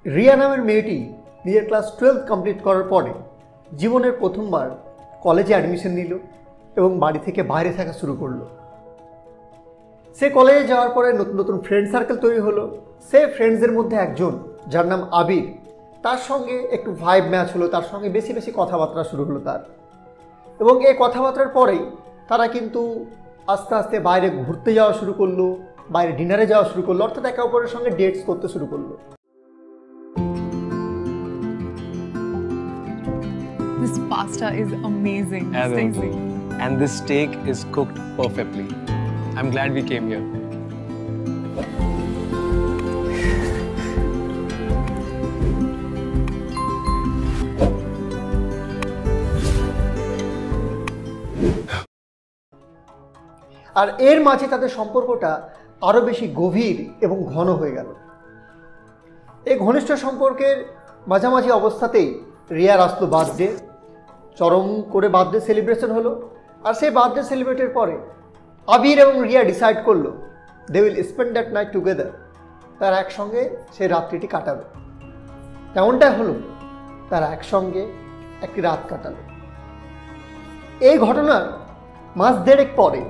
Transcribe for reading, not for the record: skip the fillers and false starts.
রিয়া নামের মেয়েটি নিজের ক্লাস 12 কমপ্লিট করার পরে জীবনের প্রথমবার কলেজে অ্যাডমিশন নিল এবং বাড়ি থেকে বাইরে থাকা শুরু করলো। সে কলেজে যাওয়ার পরে নতুন নতুন ফ্রেন্ড সার্কেল তৈরি হলো। সে ফ্রেন্ডসদের মধ্যে একজন যার নাম আবির, তার সঙ্গে একটু ভাইব ম্যাচ হলো, তার সঙ্গে বেশি বেশি কথাবার্তা শুরু হলো তার। এবং এই কথাবার্তার পরেই তারা কিন্তু আস্তে আস্তে বাইরে ঘুরতে যাওয়া শুরু করলো, বাইরে ডিনারে যাওয়া শুরু করলো, অর্থাৎ একে অপরের সঙ্গে ডেটস করতে শুরু করলো। This pasta is amazing. Stacy. And this steak is cooked perfectly. I'm glad we came here. আর এর মাঝে তাদের সম্পর্কটা আরও বেশি গভীর এবং ঘন হয়ে গেল। এই ঘনিষ্ঠ সম্পর্কের মাঝামাঝি অবস্থাতেই রিয়ার আসলো বার্থডে। চরম করে বার্থডে সেলিব্রেশন হলো। আর সেই বার্থডে সেলিব্রেটের পরে আবির এবং রিয়া ডিসাইড করলো they will spend that night together. তারা একসঙ্গে সেই রাত্রিটি কাটাবে। তেমনটাই হলো, তারা একসঙ্গে একটি রাত কাটালো। এই ঘটনার মাস দেড়েক পরে